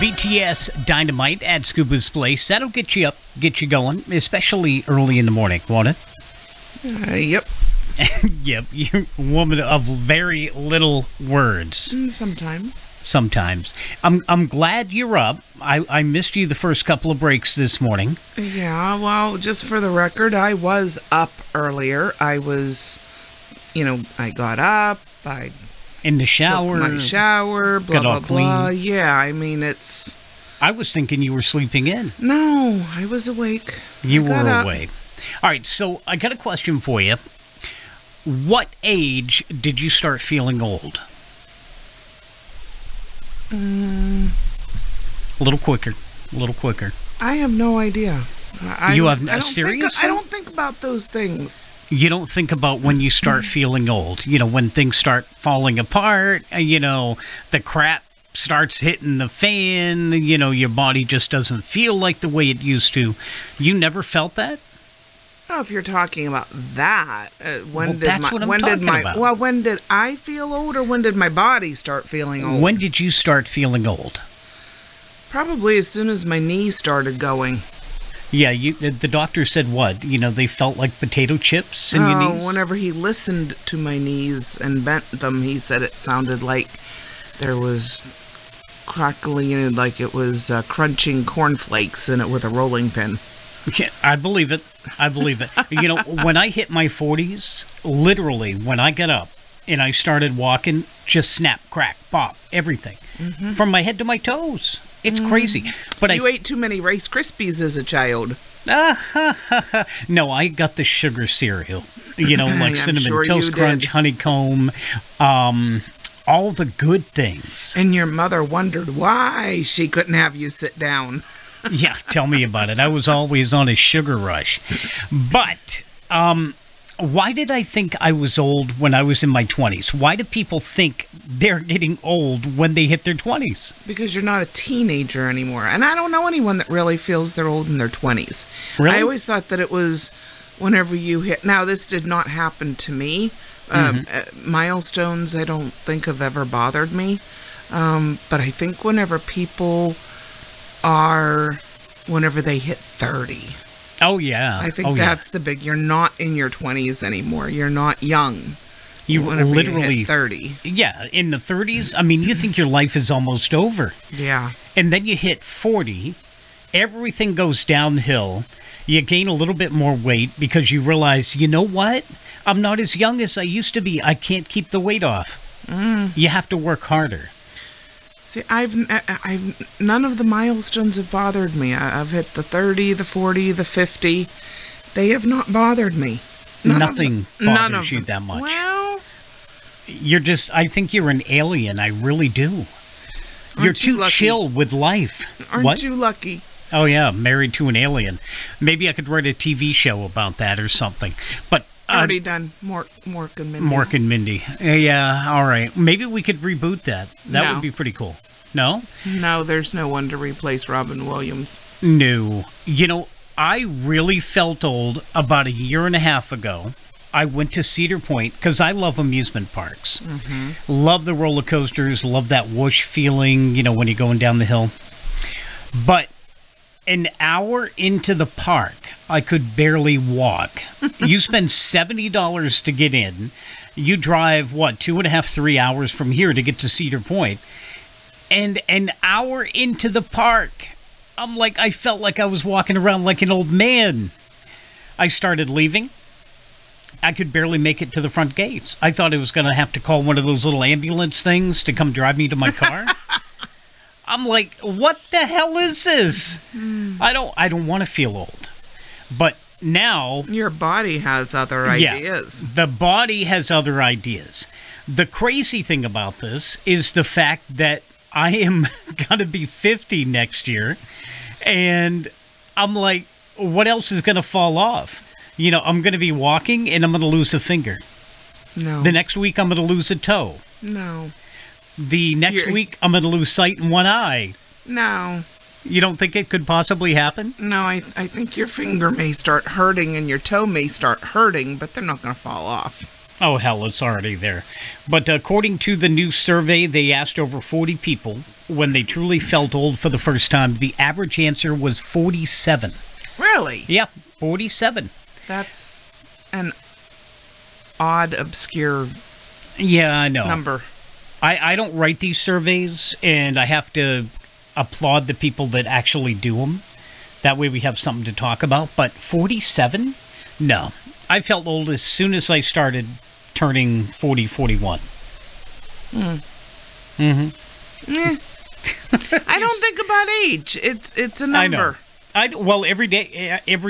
BTS Dynamite at Scooba's Place. That'll get you up, get you going, especially early in the morning, won't it? Yep. Yep, you're a woman of very little words. Sometimes. I'm glad you're up. I missed you the first couple of breaks this morning. Yeah, well, just for the record, I was up earlier. I got up, I In the shower. took my shower, blah, got all blah, blah. clean. Yeah, I mean, it's... I was thinking you were sleeping in. No, I was awake. You I were got up. awake. All right, so I got a question for you. What age did you start feeling old? A little quicker. I have no idea. I don't think about those things. You don't think about when you start feeling old. When things start falling apart, the crap starts hitting the fan, your body just doesn't feel like the way it used to. You never felt that? Oh, if you're talking about that, when did I feel old, or when did my body start feeling old? When did you start feeling old? Probably as soon as my knees started going. Yeah, the doctor said what? They felt like potato chips in your knees? Whenever he listened to my knees and bent them, he said it sounded like there was crackling, like it was crunching cornflakes in it with a rolling pin. Yeah, I believe it. When I hit my 40s, literally, when I got up and I started walking, just snap, crack, pop, everything. Mm-hmm. From my head to my toes. It's crazy. But you ate too many Rice Krispies as a child. No, I got the sugar cereal. Like cinnamon sure Toast Crunch, honeycomb, all the good things. And your mother wondered why she couldn't have you sit down. Yeah, tell me about it. I was always on a sugar rush. But why did I think I was old when I was in my 20s? Why do people think they're getting old when they hit their 20s? Because you're not a teenager anymore. And I don't know anyone that really feels they're old in their 20s. Really? I always thought that it was whenever you hit... Now, this did not happen to me. Milestones, I don't think have ever bothered me. But I think whenever people... whenever they hit 30. Oh, yeah. I think that's the big... You're not in your 20s anymore. You're not young. You literally... hit 30. Yeah, in the 30s, you think your life is almost over. Yeah. And then you hit 40, everything goes downhill. You gain a little bit more weight because you realize, you know what? I'm not as young as I used to be. I can't keep the weight off. You have to work harder. See, I've none of the milestones have bothered me. I've hit the 30, the 40, the 50. They have not bothered me. Nothing bothers you that much. Well, I think you're an alien. I really do. You're too chill with life. Aren't you lucky? Oh, yeah, married to an alien. Maybe I could write a TV show about that or something. But already done. Mork and Mindy. Mork and Mindy. Yeah, all right. Maybe we could reboot that. That would be pretty cool. No? No, there's no one to replace Robin Williams. No. I really felt old about a year and a half ago. I went to Cedar Point because I love amusement parks. Mm-hmm. Love the roller coasters. Love that whoosh feeling, when you're going down the hill. But an hour into the park, I could barely walk. You spend $70 to get in. You drive, 2.5, 3 hours from here to get to Cedar Point. And an hour into the park, I felt like I was walking around like an old man. I started leaving. I could barely make it to the front gates. I thought I was going to have to call one of those little ambulance things to come drive me to my car. I'm like, what the hell is this? I don't want to feel old. But now... Your body has other ideas. The body has other ideas. The crazy thing about this is the fact that I am going to be 50 next year. And I'm like, what else is going to fall off? I'm going to be walking and I'm going to lose a finger. No. The next week, I'm going to lose a toe. No. The next week, I'm going to lose sight in one eye. No. You don't think it could possibly happen? No, I think your finger may start hurting and your toe may start hurting, but they're not going to fall off. Oh, hell, it's already there. But according to the new survey, they asked over 40 people when they truly felt old for the first time. The average answer was 47. Really? Yeah, 47. That's an odd, obscure I know. number. I don't write these surveys, and I have to applaud the people that actually do them. That way we have something to talk about. But 47? No. I felt old as soon as I started turning 40, 41. I don't think about age. It's a number. I know. Well, every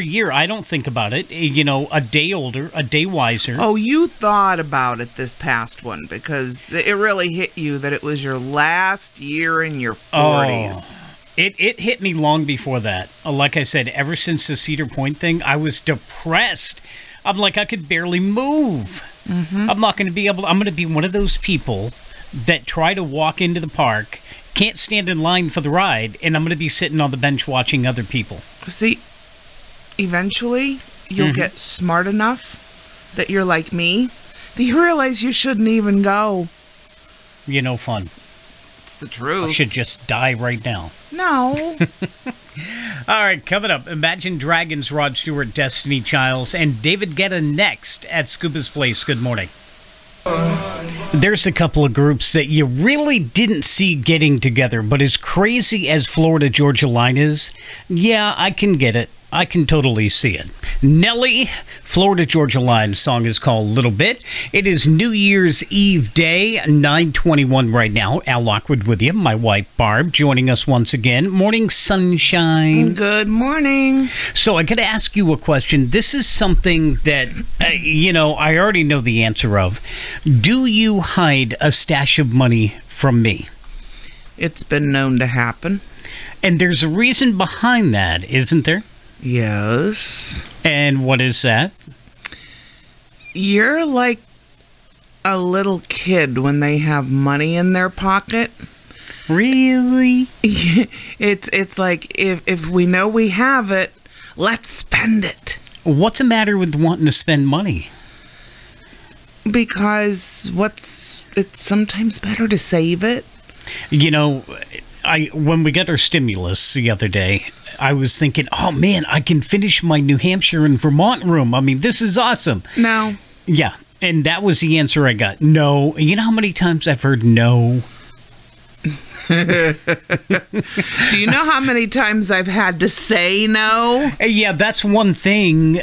year, I don't think about it. You know, a day older, a day wiser. Oh, you thought about it this past one because it really hit you that it was your last year in your 40s. Oh, it hit me long before that. Like I said, ever since the Cedar Point thing, I was depressed. I'm like, I could barely move. I'm not going to be able. I'm going to be one of those people that try to walk into the park, can't stand in line for the ride, and I'm going to be sitting on the bench watching other people. See, eventually you'll get smart enough that you're like me, that you realize you shouldn't even go. You're no fun. It's the truth. I should just die right now. No. All right, coming up, Imagine Dragons, Rod Stewart, Destiny Childs, and David Guetta next at Scooba's Place. Good morning. There's a couple of groups that you really didn't see getting together, but as crazy as Florida-Georgia line is, yeah, I can get it. I can totally see it. Nelly, Florida-Georgia line song is called Little Bit. It is New Year's Eve day, 9:21 right now. Al Lockwood with you, my wife Barb, joining us once again. Morning, sunshine. Good morning. So I got to ask you a question. This is something that, I already know the answer of. Do you hide a stash of money from me? It's been known to happen. And there's a reason behind that, isn't there? Yes. And what is that? You're like a little kid when they have money in their pocket. Really? It's like if we know we have it, let's spend it. What's the matter with wanting to spend money? Because it's sometimes better to save it. You know, when we got our stimulus the other day, I was thinking, oh man, I can finish my New Hampshire and Vermont room. I mean, this is awesome. No. Yeah, and that was the answer I got. No. You know how many times I've heard no? Do you know how many times I've had to say no? Yeah, that's one thing,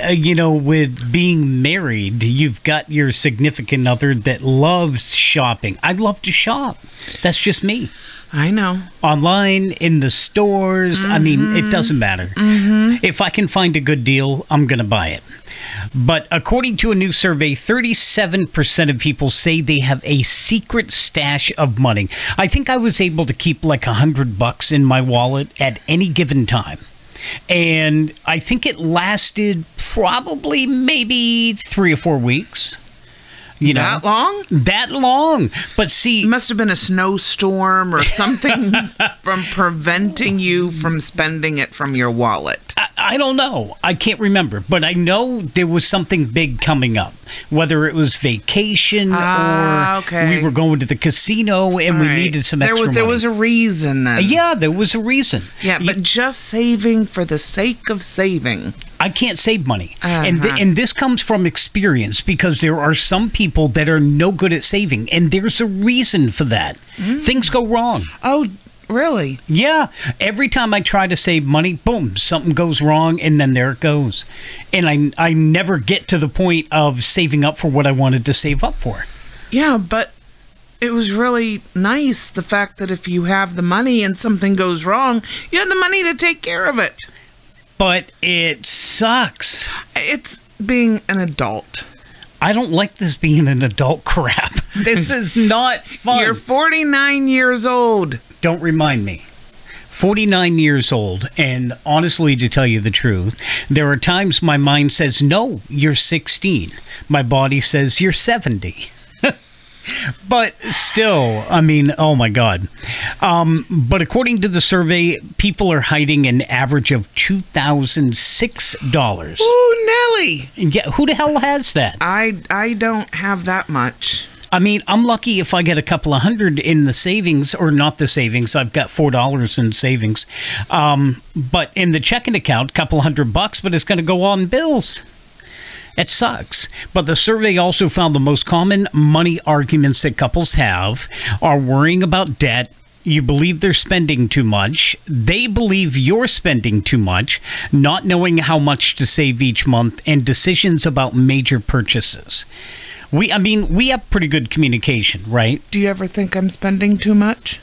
with being married. You've got your significant other that loves shopping. I love to shop. That's just me. I know. Online, in the stores. I mean, it doesn't matter. If I can find a good deal, I'm going to buy it. But according to a new survey, 37% of people say they have a secret stash of money. I think I was able to keep like $100 in my wallet at any given time. And I think it lasted probably maybe 3 or 4 weeks. That long? That long. But see... It must have been a snowstorm or something from preventing you from spending it from your wallet. I don't know. I can't remember. But I know there was something big coming up. Whether it was vacation or we were going to the casino and we needed some extra money. There was a reason then. Yeah, there was a reason. Yeah, but just saving for the sake of saving. I can't save money. And this comes from experience because there are some people that are no good at saving. And there's a reason for that. Things go wrong. Oh, really? Yeah. Every time I try to save money, boom, something goes wrong, and then there it goes. And I never get to the point of saving up for what I wanted to save up for. Yeah, but it was really nice, the fact that if you have the money and something goes wrong, you have the money to take care of it. But it sucks. It's being an adult. I don't like this being an adult crap. This is not fun. You're 49 years old. Don't remind me. 49 years old, and honestly, to tell you the truth, there are times my mind says, no, you're 16. My body says, you're 70. But still, I mean, oh my God. But according to the survey, people are hiding an average of $2,006. Ooh, Nelly. Yeah, who the hell has that? I don't have that much. I mean, I'm lucky if I get a couple of hundred in the savings, or not the savings. I've got $4 in savings. But in the checking account, a couple $100, but it's going to go on bills. It sucks. But the survey also found the most common money arguments that couples have are worrying about debt. You believe they're spending too much. They believe you're spending too much, not knowing how much to save each month, and decisions about major purchases. We have pretty good communication, right? Do you ever think I'm spending too much?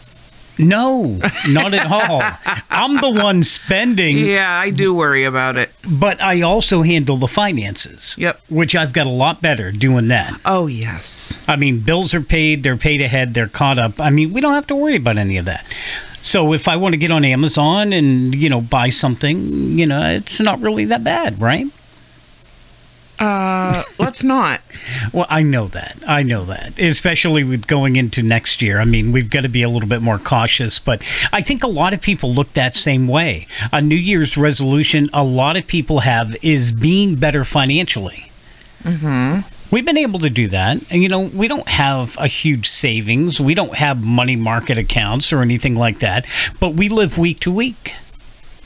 No, not at all. I'm the one spending. Yeah, I do worry about it. But I also handle the finances. Yep. Which I've got a lot better doing that. Oh, yes. I mean, bills are paid, they're paid ahead, they're caught up. I mean, we don't have to worry about any of that. So if I want to get on Amazon and, buy something, it's not really that bad, right? Let's not. Well, I know that. Especially with going into next year. I mean, we've got to be a little bit more cautious, but I think a lot of people look that same way. A New Year's resolution a lot of people have is being better financially. Mm-hmm. We've been able to do that. And, we don't have a huge savings. We don't have money market accounts or anything like that, but we live week to week.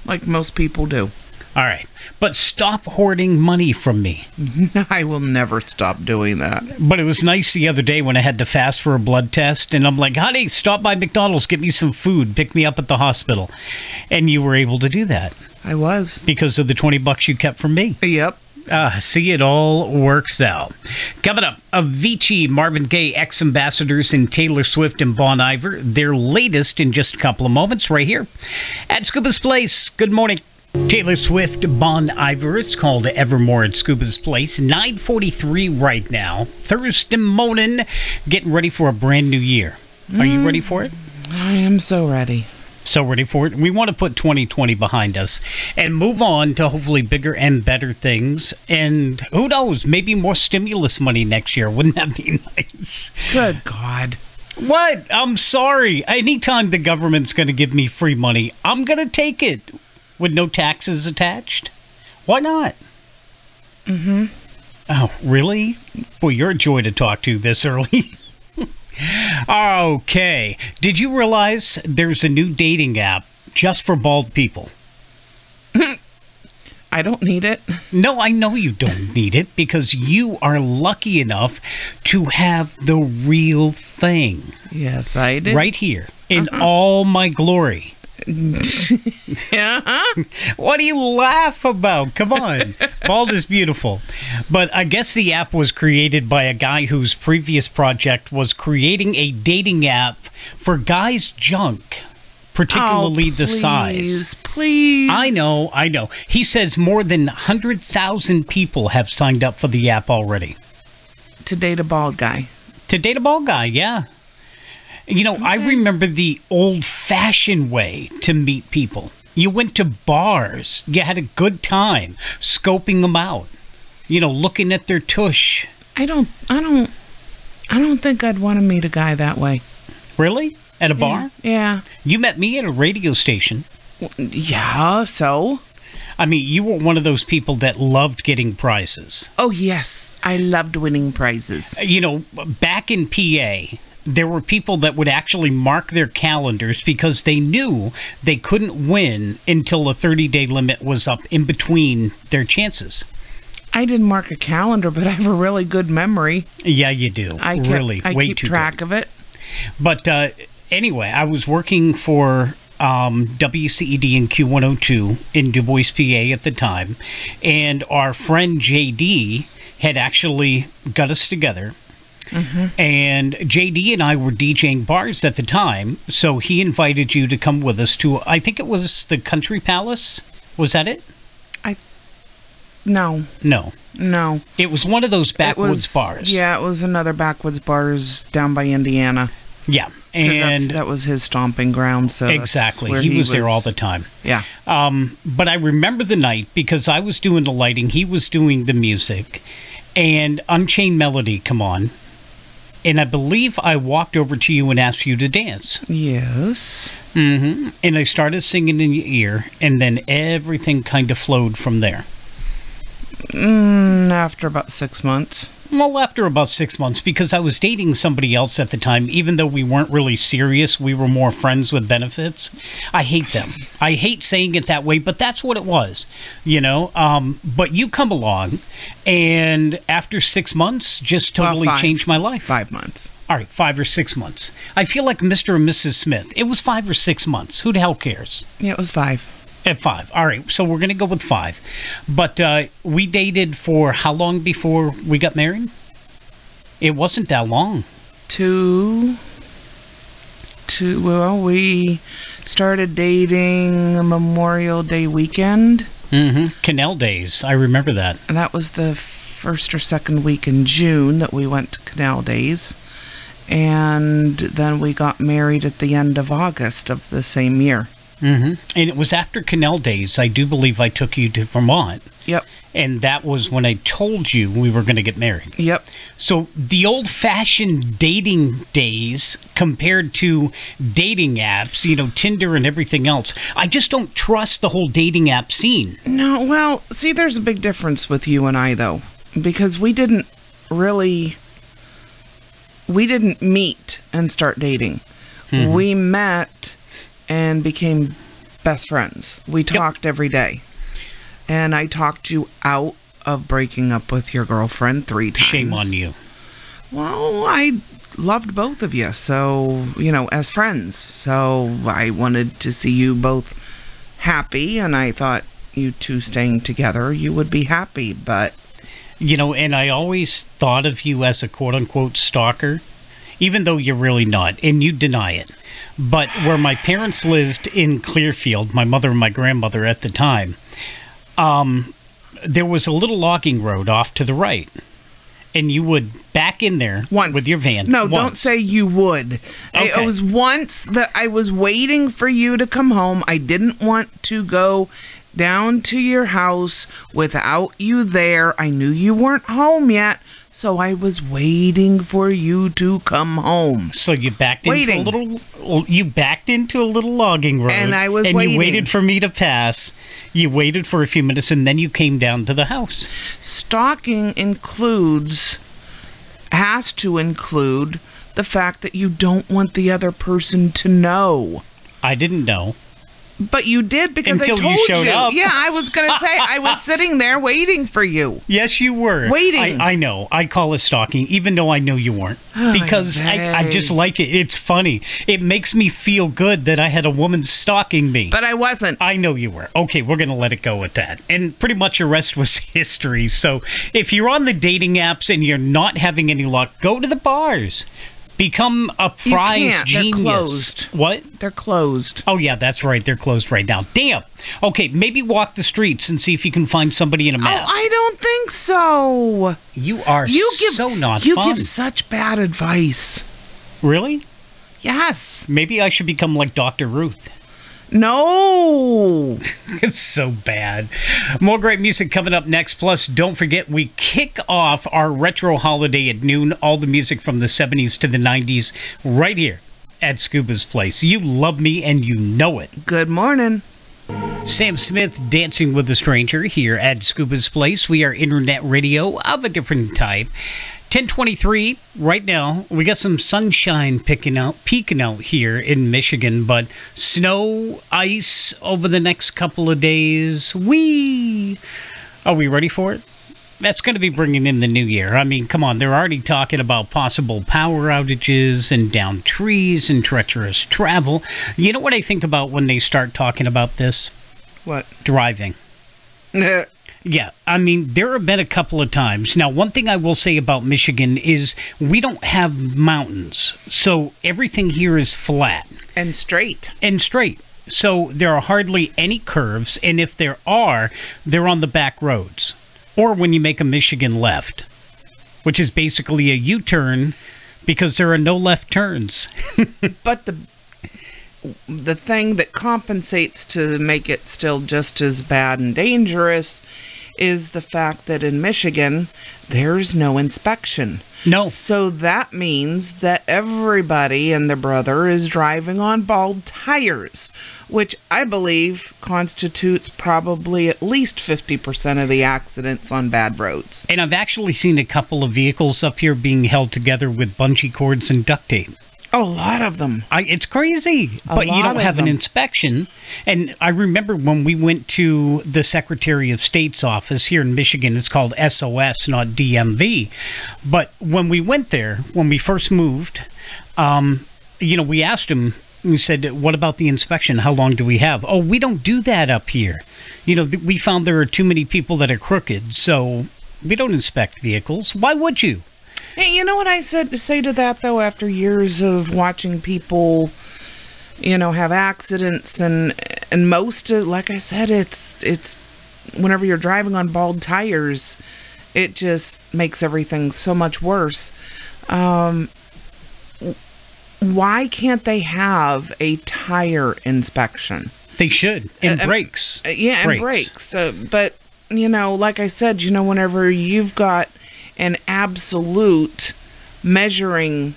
Like most people do. All right. But stop hoarding money from me. I will never stop doing that. But it was nice the other day when I had to fast for a blood test, and I'm like, honey, stop by McDonald's, get me some food, pick me up at the hospital. And you were able to do that. I was. Because of the $20 you kept from me. Yep. See, it all works out. Coming up, Avicii, Marvin Gaye, ex-ambassadors, and Taylor Swift and Bon Iver. Their latest in just a couple of moments right here at Scooba's Place. Good morning. Taylor Swift, Bon Iver. It's called Evermore at Scooba's Place. 9:43 right now. Thursday morning. Getting ready for a brand new year. Are you ready for it? I am so ready. So ready for it. We want to put 2020 behind us and move on to hopefully bigger and better things. And who knows, maybe more stimulus money next year. Wouldn't that be nice? Good God. What? I'm sorry. Anytime the government's going to give me free money, I'm going to take it. With no taxes attached? Why not? Mm-hmm. Oh, really? Boy, you're a joy to talk to this early. Okay. Did you realize there's a new dating app just for bald people? I don't need it. No, I know you don't need it because you are lucky enough to have the real thing. Yes, I did. Right here in all my glory. Yeah. What do you laugh about? Come on. Bald is beautiful. But I guess the app was created by a guy whose previous project was creating a dating app for guys' junk, particularly the size. Please. I know. He says more than 100,000 people have signed up for the app already. To date a bald guy. Yeah. I remember the old-fashioned way to meet people. You went to bars. You had a good time scoping them out. Looking at their tush. I don't think I'd want to meet a guy that way. Really? At a bar? Yeah. You met me at a radio station. Yeah, so? I mean, you were one of those people that loved getting prizes. Oh, yes. I loved winning prizes. Back in PA, there were people that would actually mark their calendars because they knew they couldn't win until a 30-day limit was up in between their chances. I didn't mark a calendar, but I have a really good memory. Yeah, you do. I keep track of it. But anyway, I was working for WCED and Q102 in Du Bois, PA at the time, and our friend JD had actually got us together. Mm-hmm. And JD and I were DJing bars at the time, so he invited you to come with us to, I think it was the Country Palace. Was that it? No. It was one of those backwoods bars. Yeah, it was another backwoods bars down by Indiana. Yeah, and that was his stomping ground. So exactly, he was there all the time. Yeah. But I remember the night because I was doing the lighting, he was doing the music, and Unchained Melody come on. And I believe I walked over to you and asked you to dance. Yes. Mm-hmm. And I started singing in your ear, and then everything kind of flowed from there. After about 6 months. Well, after about 6 months, because I was dating somebody else at the time, even though we weren't really serious, we were more friends with benefits. I hate them. I hate saying it that way, but that's what it was, you know. But you come along, and after 6 months, just totally changed my life. 5 months. All right, 5 or 6 months. I feel like Mr. and Mrs. Smith. It was 5 or 6 months. Who the hell cares? Yeah, it was 5. At 5. All right, so we're going to go with 5. But we dated for how long before we got married? It wasn't that long. Well, we started dating Memorial Day weekend. Mm-hmm. Canal Days. I remember that. And that was the first or second week in June that we went to Canal Days. And then we got married at the end of August of the same year. Mm-hmm. And it was after Canal Days, I do believe I took you to Vermont. Yep. And that was when I told you we were going to get married. Yep. So the old-fashioned dating days compared to dating apps, you know, Tinder and everything else, I just don't trust the whole dating app scene. No, well, see, there's a big difference with you and I, though, because we didn't meet and start dating. Mm-hmm. We met and became best friends. We talked every day. And I talked you out of breaking up with your girlfriend 3 times. Shame on you. Well, I loved both of you, so, you know, as friends. So I wanted to see you both happy, and I thought you two staying together, you would be happy, but... You know, and I always thought of you as a quote-unquote stalker, even though you're really not, and you deny it. But where my parents lived in Clearfield, my mother and my grandmother at the time, there was a little logging road off to the right. And you would back in there with your van. No, don't say you would. Okay. It was once that I was waiting for you to come home. I didn't want to go down to your house without you there. I knew you weren't home yet. So I was waiting for you to come home. So you backed into a little logging road, and I was waiting. And you waited for me to pass. You waited for a few minutes, and then you came down to the house. Stalking has to include the fact that you don't want the other person to know. I didn't know. But you did, because until I told you showed up. Yeah, I was going to say, I was sitting there waiting for you. Yes, you were. Waiting. I know. I call it stalking, even though I know you weren't. Because I just like it. It's funny. It makes me feel good that I had a woman stalking me. But I wasn't. I know you were. Okay, we're going to let it go with that. And pretty much the rest was history. So if you're on the dating apps and you're not having any luck, go to the bars. Become a prize genius. They're closed. What? They're closed. Oh, yeah, that's right. They're closed right now. Damn. Okay, maybe walk the streets and see if you can find somebody in a mask. Oh, I don't think so. You are so not fun. You give such bad advice. Really? Yes. Maybe I should become like Dr. Ruth. No. It's so bad. More great music coming up next. Plus, don't forget, we kick off our retro holiday at noon. All the music from the 70s to the 90s right here at Scooba's Place. You love me and you know it. Good morning. Sam Smith, Dancing with a Stranger here at Scooba's Place. We are internet radio of a different type. 10:23 right now. We got some sunshine peeking out here in Michigan, but snow, ice over the next couple of days. Are we ready for it? That's going to be bringing in the new year. I mean, come on, they're already talking about possible power outages and downed trees and treacherous travel. You know what I think about when they start talking about this? What? Driving. Yeah, I mean, there have been a couple of times. Now, one thing I will say about Michigan is we don't have mountains, so everything here is flat. And straight. So there are hardly any curves, and if there are, they're on the back roads. Or when you make a Michigan left, which is basically a U-turn because there are no left turns. But the thing that compensates to make it still just as bad and dangerous is the fact that in Michigan, there's no inspection. No. So that means that everybody and their brother is driving on bald tires, which I believe constitutes probably at least 50% of the accidents on bad roads. And I've actually seen a couple of vehicles up here being held together with bungee cords and duct tape. Oh, a lot of them. It's crazy, but you don't have an inspection. And I remember when we went to the Secretary of State's office here in Michigan, it's called SOS, not DMV. But when we went there, when we first moved, we asked him, we said, what about the inspection? How long do we have? Oh, we don't do that up here. We found there are too many people that are crooked, so we don't inspect vehicles. Why would you? Hey, you know what I say to that, though, after years of watching people, have accidents and most of, like I said, it's whenever you're driving on bald tires, it just makes everything so much worse. Why can't they have a tire inspection? They should. And brakes. Yeah, and brakes. But, like I said, whenever you've got an absolute measuring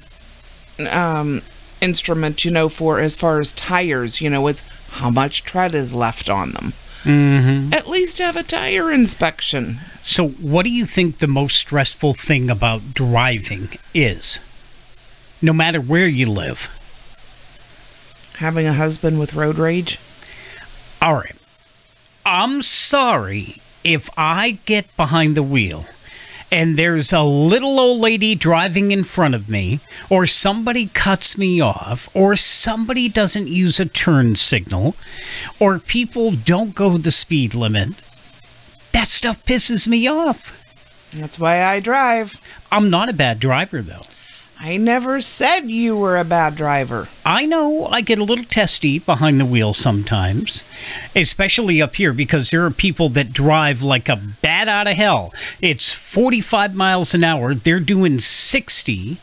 instrument, for as far as tires, it's how much tread is left on them. Mm-hmm. At least have a tire inspection. So what do you think the most stressful thing about driving is? No matter where you live. Having a husband with road rage? All right. I'm sorry if I get behind the wheel and there's a little old lady driving in front of me, or somebody cuts me off, or somebody doesn't use a turn signal, or people don't go the speed limit. That stuff pisses me off. That's why I drive. I'm not a bad driver, though. I never said you were a bad driver. I know I get a little testy behind the wheel sometimes, especially up here, because there are people that drive like a bat out of hell. It's 45 miles an hour. They're doing 60,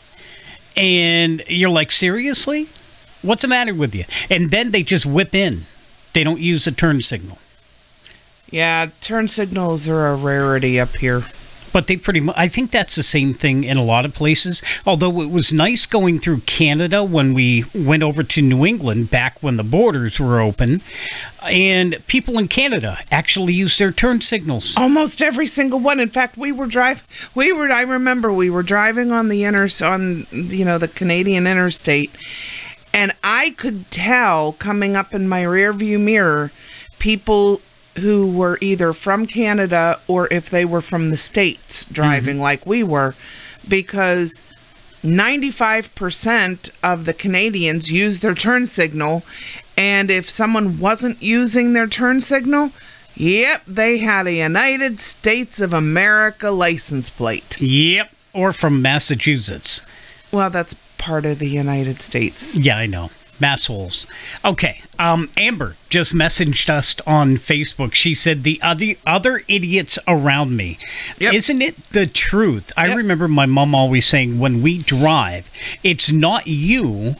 and you're like, seriously? What's the matter with you? And then they just whip in. They don't use a turn signal. Yeah, turn signals are a rarity up here. But they pretty much, I think that's the same thing in a lot of places. Although it was nice going through Canada when we went over to New England back when the borders were open. And people in Canada actually use their turn signals. Almost every single one. In fact, I remember we were driving on the the Canadian interstate. And I could tell coming up in my rearview mirror, people who were either from Canada or if they were from the States driving like we were, because 95% of the Canadians use their turn signal, and if someone wasn't using their turn signal, yep, they had a United States of America license plate. Yep, or from Massachusetts. Well, that's part of the United States. Yeah, I know. Massholes. Okay, Amber just messaged us on Facebook. She said, the other idiots around me. Yep. Isn't it the truth? I remember my mom always saying, when we drive, it's not you,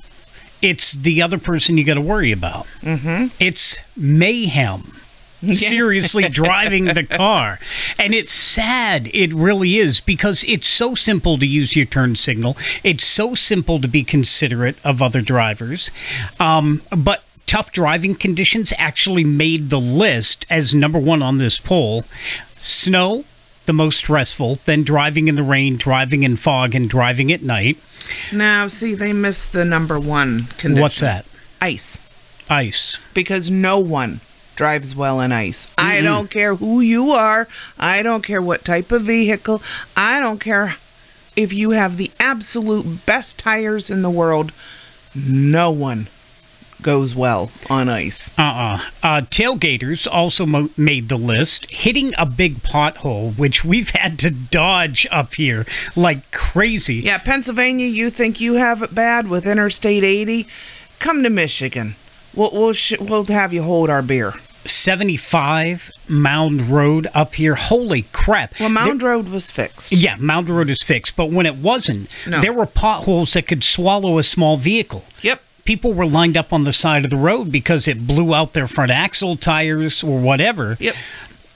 it's the other person you got to worry about. Mm-hmm. It's mayhem. Seriously driving the car. And it's sad, it really is, because it's so simple to use your turn signal. It's so simple to be considerate of other drivers. But tough driving conditions actually made the list as number one on this poll. Snow, the most stressful, then driving in the rain, driving in fog, and driving at night. Now, see, they missed the number one condition. What's that? Ice. Because no one drives well in ice. Mm-hmm. I don't care who you are. I don't care what type of vehicle. I don't care if you have the absolute best tires in the world. No one goes well on ice. Tailgaters also made the list, hitting a big pothole, which we've had to dodge up here like crazy. Yeah, Pennsylvania, you think you have it bad with Interstate 80? Come to Michigan. We'll have you hold our beer. 75 Mound Road up here. Holy crap. Well, Mound Road was fixed. Yeah, Mound Road is fixed. But when it wasn't, there were potholes that could swallow a small vehicle. Yep. People were lined up on the side of the road because it blew out their front axle tires or whatever. Yep.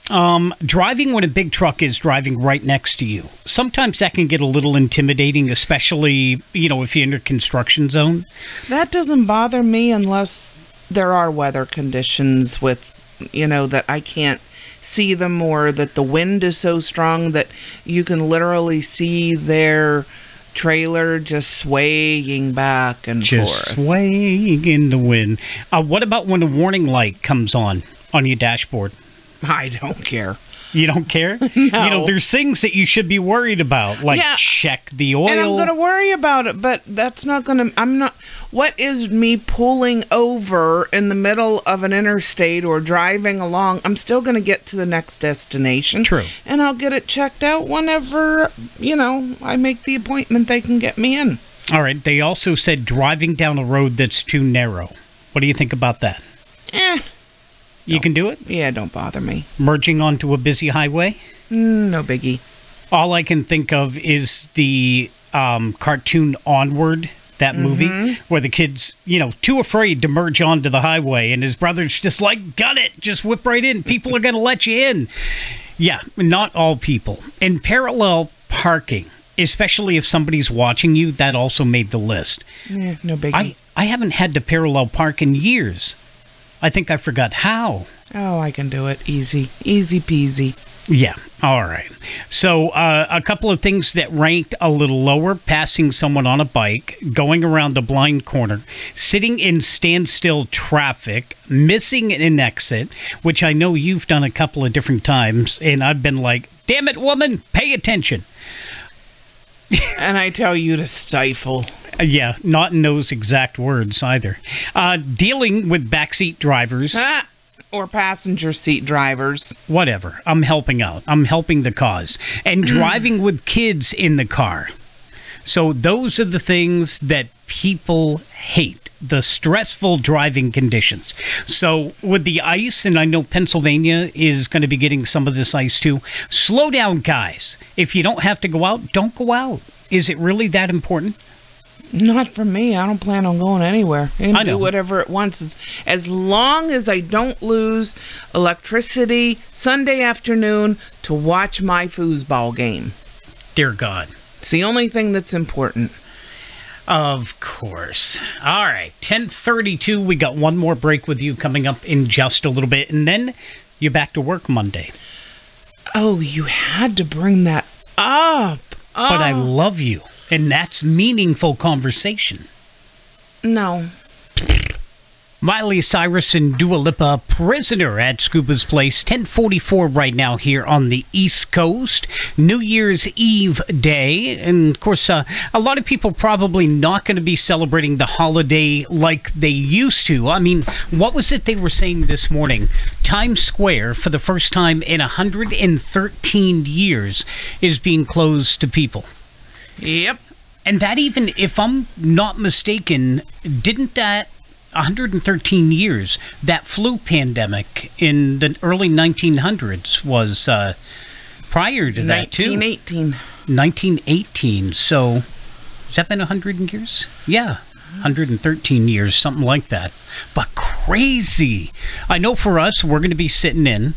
Driving when a big truck is driving right next to you. Sometimes that can get a little intimidating, especially, if you're in a construction zone. That doesn't bother me unless there are weather conditions with, that I can't see them, or that the wind is so strong that you can literally see their trailer just swaying back and forth. Just swaying in the wind. What about when a warning light comes on your dashboard? I don't care. You don't care? No. There's things that you should be worried about, like check the oil. And I'm going to worry about it, but that's not going to... What is me pulling over in the middle of an interstate or driving along? I'm still going to get to the next destination. True. And I'll get it checked out whenever, I make the appointment they can get me in. All right. They also said driving down a road that's too narrow. What do you think about that? You can do it? Yeah, don't bother me. Merging onto a busy highway? No biggie. All I can think of is the cartoon Onward, that movie, where the kid's, too afraid to merge onto the highway, and his brother's just like, got it, just whip right in. People are going to let you in. Yeah, not all people. And parallel parking, especially if somebody's watching you, that also made the list. Yeah, no biggie. I haven't had to parallel park in years. I think I forgot how. Oh, I can do it. Easy. Easy peasy. Yeah. All right. So a couple of things that ranked a little lower: passing someone on a bike, going around a blind corner, sitting in standstill traffic, missing an exit, which I know you've done a couple of different times, and I've been like, damn it, woman, pay attention. And I tell you to stifle. Yeah, not in those exact words either. Dealing with backseat drivers. Or passenger seat drivers. Whatever. I'm helping out. I'm helping the cause. And driving with kids in the car. So those are the things that people hate. The stressful driving conditions. So with the ice, and I know Pennsylvania is going to be getting some of this ice too, slow down, guys. If you don't have to go out, don't go out. Is it really that important? Not for me. I don't plan on going anywhere. I can know. do whatever it wants. As long as I don't lose electricity Sunday afternoon to watch my foosball game. Dear God. It's the only thing that's important. Of course. All right. 10:32. We got one more break with you coming up in just a little bit. And then you're back to work Monday. Oh, you had to bring that up. Oh. But I love you. And that's meaningful conversation. No. Miley Cyrus and Dua Lipa, Prisoner at Scooba's Place. 10:44 right now here on the East Coast. New Year's Eve day. And, of course, a lot of people probably not going to be celebrating the holiday like they used to. I mean, what was it they were saying this morning? Times Square, for the first time in 113 years, is being closed to people. Yep. And that, even if I'm not mistaken, didn't that 113 years, that flu pandemic in the early 1900s was prior to that too. 1918. So has that been 100 years? Yeah. 113 years, something like that. But crazy. I know for us, we're going to be sitting in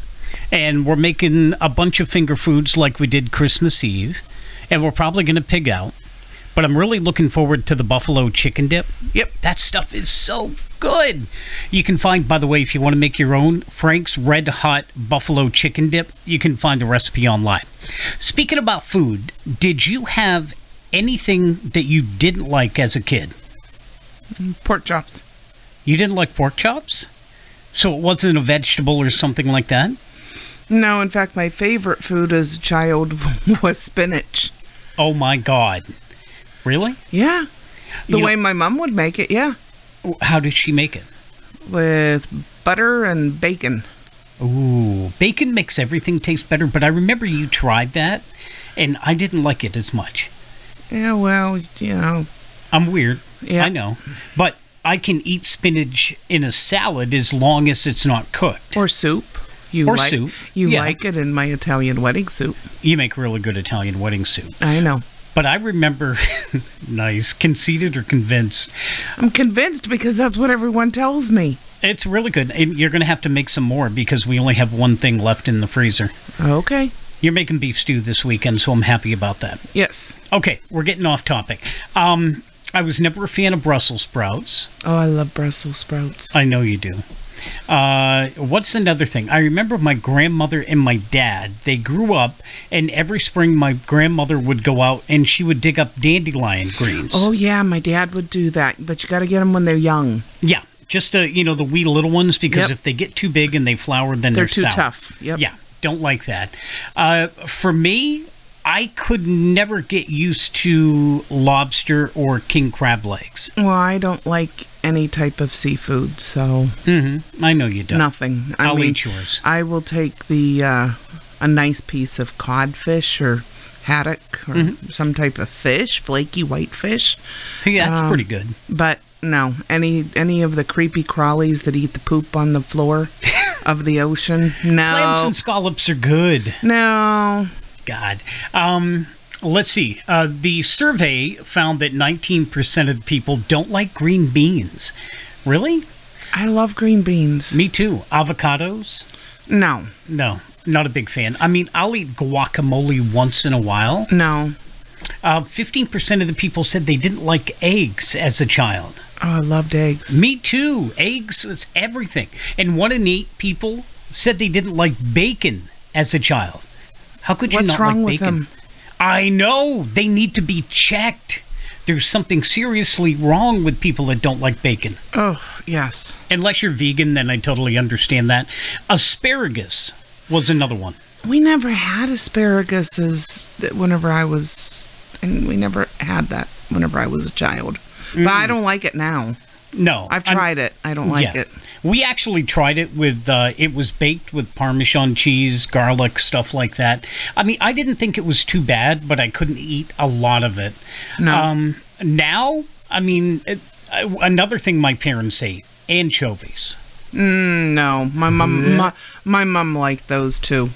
and we're making a bunch of finger foods like we did Christmas Eve. And we're probably going to pig out. But I'm really looking forward to the buffalo chicken dip. Yep, that stuff is so good. You can find, by the way, if you want to make your own, Frank's Red Hot Buffalo Chicken Dip, you can find the recipe online. Speaking about food, did you have anything that you didn't like as a kid? Pork chops. You didn't like pork chops? So it wasn't a vegetable or something like that? No, in fact, my favorite food as a child was spinach. Oh, my God. Really? Yeah. The way my mom would make it, yeah. How did she make it? With butter and bacon. Ooh, bacon makes everything taste better, but I remember you tried that, and I didn't like it as much. Yeah, well, I'm weird. Yeah. I know. But I can eat spinach in a salad as long as it's not cooked. Or soup. You like it in my Italian wedding soup. You make really good Italian wedding soup. I know. But I remember, nice, conceited or convinced? I'm convinced because that's what everyone tells me. It's really good. And you're going to have to make some more because we only have one thing left in the freezer. Okay. You're making beef stew this weekend, so I'm happy about that. Yes. Okay, we're getting off topic. I was never a fan of Brussels sprouts. Oh, I love Brussels sprouts. I know you do. What's another thing? I remember my grandmother and my dad, they grew up, and every spring my grandmother would go out and she would dig up dandelion greens. Oh, yeah, my dad would do that, but you got to get them when they're young. Yeah, just, the wee little ones, because if they get too big and they flower, then they're too sour. tough. Yep. Yeah, don't like that. For me, I could never get used to lobster or king crab legs. Well, I don't like any type of seafood, so... I know you don't. Nothing. I'll eat yours. I will take a nice piece of codfish or haddock or some type of fish, flaky white fish. See, that's pretty good. But no, any of the creepy crawlies that eat the poop on the floor of the ocean, no. Clams and scallops are good. No. God. Let's see. The survey found that 19% of people don't like green beans. Really? I love green beans. Me too. Avocados? No. No, not a big fan. I mean, I'll eat guacamole once in a while. No. 15% of the people said they didn't like eggs as a child. Oh, I loved eggs. Me too. Eggs is everything. And 1 in 8 people said they didn't like bacon as a child. How could you not like bacon? What's wrong with them? I know. They need to be checked. There's something seriously wrong with people that don't like bacon. Oh, yes. Unless you're vegan, then I totally understand that. Asparagus was another one. We never had asparagus whenever I was... And we never had that whenever I was a child. But I don't like it now. No. I've tried it. I don't like it. We actually tried it with, it was baked with Parmesan cheese, garlic, stuff like that. I mean, I didn't think it was too bad, but I couldn't eat a lot of it. No. Now, I mean, another thing my parents ate, anchovies. No. My mom liked those too.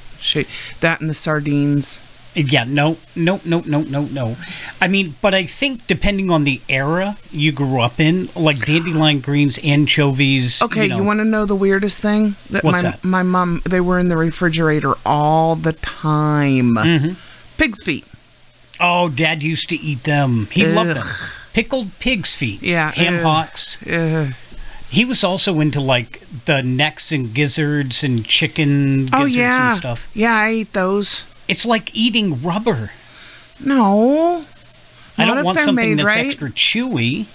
That and the sardines. Yeah, no. I mean, but I think depending on the era you grew up in, like dandelion greens, anchovies. Okay, you want to know the weirdest thing? What's that? My mom, they were in the refrigerator all the time. Pig's feet. Oh, Dad used to eat them. He loved them. Pickled pig's feet. Yeah. Ham hocks. He was also into, like, the necks and gizzards and chicken gizzards and stuff. Yeah, I ate those. It's like eating rubber. No. I don't want something that's right? extra chewy.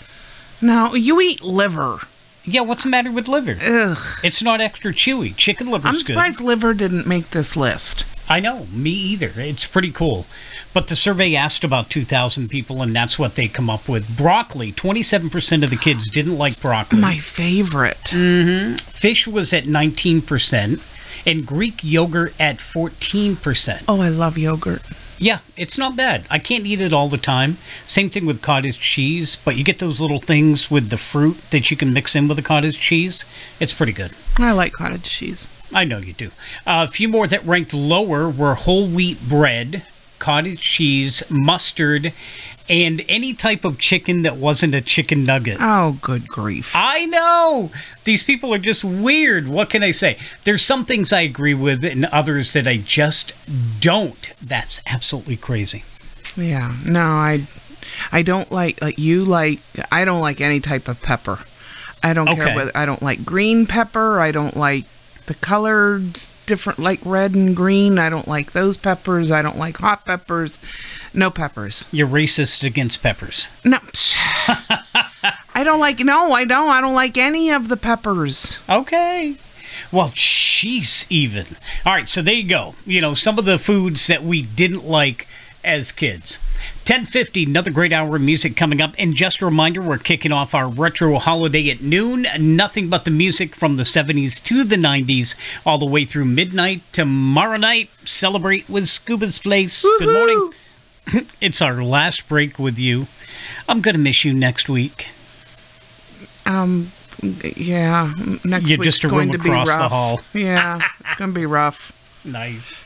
No, you eat liver. Yeah, what's the matter with liver? Ugh. It's not extra chewy. Chicken liver's good. I'm surprised liver didn't make this list. I know, me either. It's pretty cool. But the survey asked about 2,000 people, and that's what they come up with. Broccoli, 27% of the kids didn't like broccoli. My favorite. Fish was at 19%, and Greek yogurt at 14%. Oh, I love yogurt. Yeah, it's not bad. I can't eat it all the time. Same thing with cottage cheese, but you get those little things with the fruit that you can mix in with the cottage cheese. It's pretty good. I like cottage cheese. I know you do. A few more that ranked lower were whole wheat bread, cottage cheese, mustard, and any type of chicken that wasn't a chicken nugget. Oh, good grief. I know! These people are just weird. What can I say? There's some things I agree with and others that I just don't. That's absolutely crazy. Yeah. No, I don't like you like, I don't like any type of pepper. I don't care whether, I don't like green pepper. I don't like the colored different, like red and green. I don't like those peppers. I don't like hot peppers. No peppers. You're racist against peppers. No. I don't like any of the peppers. Okay. Well, jeez, even. All right, so there you go. You know, some of the foods that we didn't like as kids. 10:50, another great hour of music coming up. And just a reminder, we're kicking off our retro holiday at noon. Nothing but the music from the 70s to the 90s, all the way through midnight. Tomorrow night, celebrate with Scooba's Place. Woo-hoo! Good morning. It's our last break with you. I'm going to miss you next week. Yeah, next You're week's just a going room to be across rough. the hall. Yeah, it's going to be rough. Nice.